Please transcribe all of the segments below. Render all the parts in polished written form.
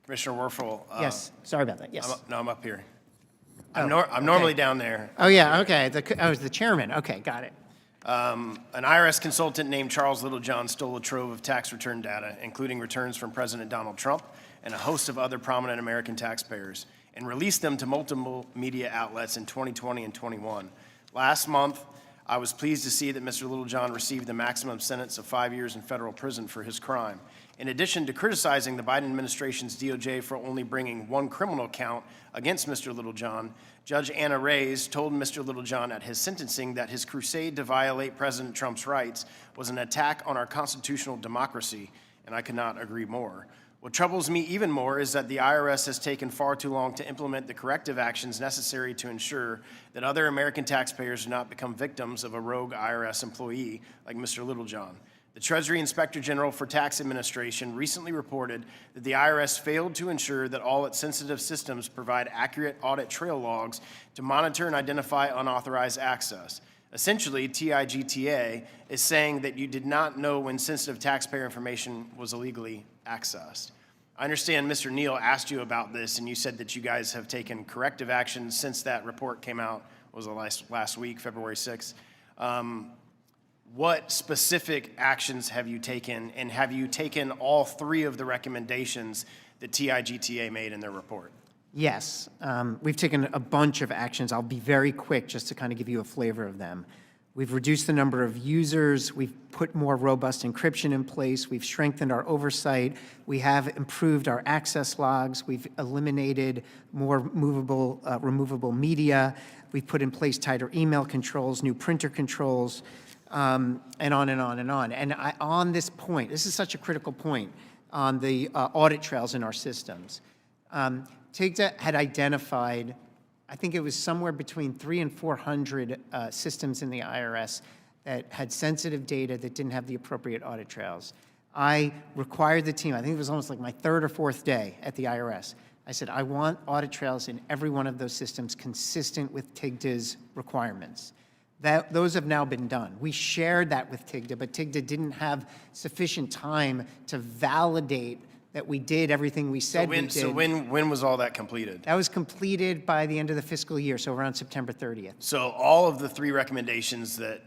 Commissioner Werfel. Yes, sorry about that, yes. I'm up here. I'm normally down there. Oh, yeah, okay, I was the chairman, okay, got it. An IRS consultant named Charles Littlejohn stole a trove of tax return data, including returns from President Donald Trump and a host of other prominent American taxpayers, and released them to multiple media outlets in 2020 and 21. Last month, I was pleased to see that Mr. Littlejohn received the maximum sentence of 5 years in federal prison for his crime. In addition to criticizing the Biden administration's DOJ for only bringing one criminal count against Mr. Littlejohn, Judge Anna Reyes told Mr. Littlejohn at his sentencing that his crusade to violate President Trump's rights was an attack on our constitutional democracy, and I could not agree more. What troubles me even more is that the IRS has taken far too long to implement the corrective actions necessary to ensure that other American taxpayers do not become victims of a rogue IRS employee like Mr. Littlejohn. The Treasury Inspector General for Tax Administration recently reported that the IRS failed to ensure that all its sensitive systems provide accurate audit trail logs to monitor and identify unauthorized access. Essentially, TIGTA is saying that you did not know when sensitive taxpayer information was illegally accessed. I understand Mr. Neal asked you about this, and you said that you guys have taken corrective action since that report came out. Was it last week, February 6th? What specific actions have you taken, and have you taken all three of the recommendations that TIGTA made in their report? Yes, we've taken a bunch of actions. I'll be very quick just to kind of give you a flavor of them. We've reduced the number of users. We've put more robust encryption in place. We've strengthened our oversight. We have improved our access logs. We've eliminated more removable media. We've put in place tighter email controls, new printer controls, and on and on and on. And on this point, this is such a critical point on the audit trails in our systems. TIGTA had identified, I think it was somewhere between 300 and 400 systems in the IRS that had sensitive data that didn't have the appropriate audit trails. I required the team, I think it was almost like my third or fourth day at the IRS. I said, I want audit trails in every one of those systems consistent with TIGTA's requirements. Those have now been done. We shared that with TIGTA, but TIGTA didn't have sufficient time to validate that we did everything we said we did. So when was all that completed? That was completed by the end of the fiscal year, so around September 30th. So all of the three recommendations that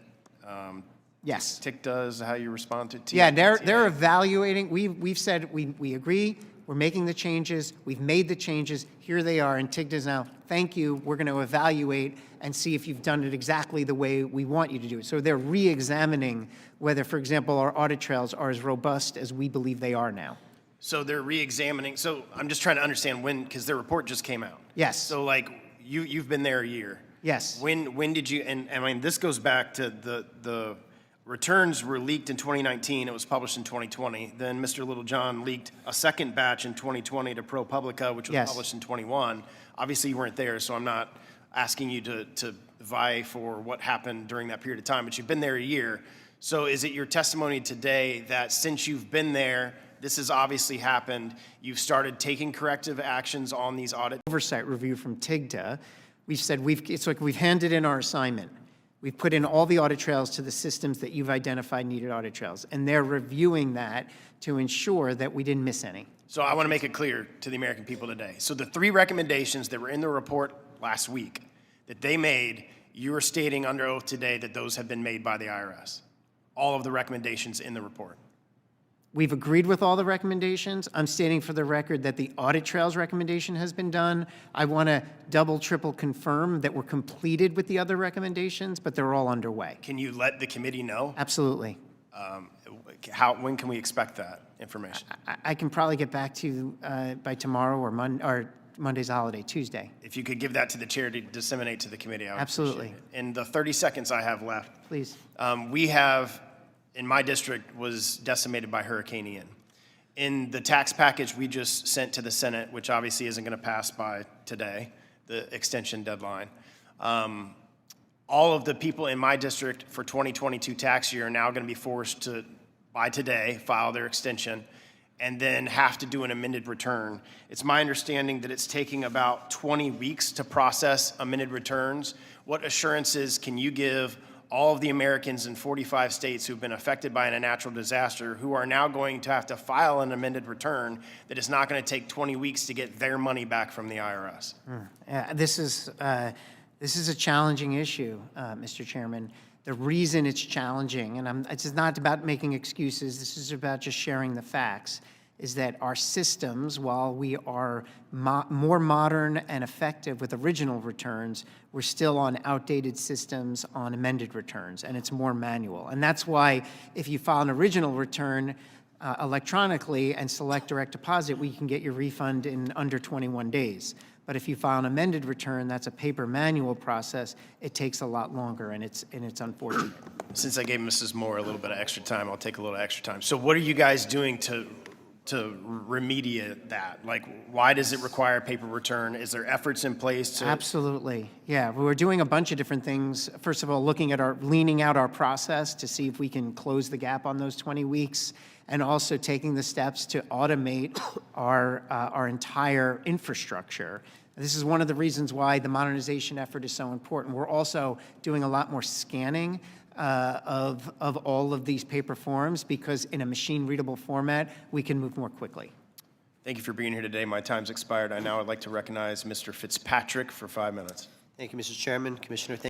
yes. TIGTA is how you respond to TIGTA? Yeah, they're evaluating. We've said we agree. We're making the changes. We've made the changes. Here they are, and TIGTA's now, thank you. We're going to evaluate and see if you've done it exactly the way we want you to do it. So they're re-examining whether, for example, our audit trails are as robust as we believe they are now. So they're re-examining. So I'm just trying to understand when, because their report just came out. Yes. So like you've been there a year. Yes. When did you? And I mean, this goes back to the returns were leaked in 2019. It was published in 2020. Then Mr. Littlejohn leaked a second batch in 2020 to ProPublica, which was yes. published in 21. Obviously, you weren't there, so I'm not asking you to vie for what happened during that period of time. But you've been there a year. So is it your testimony today that since you've been there, this has obviously happened, you've started taking corrective actions on these audit? Oversight review from TIGTA, we've said it's like we've handed in our assignment. We've put in all the audit trails to the systems that you've identified needed audit trails, and they're reviewing that to ensure that we didn't miss any. So I want to make it clear to the American people today. So the three recommendations that were in the report last week that they made, you are stating under oath today that those have been made by the IRS. All of the recommendations in the report. We've agreed with all the recommendations. I'm stating for the record that the audit trails recommendation has been done. I want to double, triple confirm that we're completed with the other recommendations, but they're all underway. Can you let the committee know? Absolutely. When can we expect that information? I can probably get back to you by tomorrow or Monday's holiday, Tuesday. If you could give that to the chair to disseminate to the committee, I would absolutely appreciate it. In the 30 seconds I have left, please. We have, in my district, was decimated by Hurricane Ian. In the tax package we just sent to the Senate, which obviously isn't going to pass by today, the extension deadline, all of the people in my district for 2022 tax year are now going to be forced to, by today, file their extension and then have to do an amended return. It's my understanding that it's taking about 20 weeks to process amended returns. What assurances can you give all of the Americans in 45 states who've been affected by a natural disaster who are now going to have to file an amended return that is not going to take 20 weeks to get their money back from the IRS. This is a challenging issue, Mr. Chairman. The reason it's challenging, and it's not about making excuses, this is about just sharing the facts, is that our systems, while we are more modern and effective with original returns, we're still on outdated systems on amended returns, and it's more manual. And that's why if you file an original return electronically and select direct deposit, we can get your refund in under 21 days. But if you file an amended return, that's a paper manual process, it takes a lot longer, and it's unfortunate. Since I gave Mrs. Moore a little bit of extra time, I'll take a little extra time. So what are you guys doing to remediate that? Like, why does it require a paper return? Is there efforts in place to? Absolutely, yeah. We're doing a bunch of different things. First of all, leaning out our process to see if we can close the gap on those 20 weeks, and also taking the steps to automate our entire infrastructure. This is one of the reasons why the modernization effort is so important. We're also doing a lot more scanning of all of these paper forms, because in a machine-readable format, we can move more quickly. Thank you for being here today. My time's expired. I now would like to recognize Mr. Fitzpatrick for 5 minutes. Thank you, Mr. Chairman. Commissioner,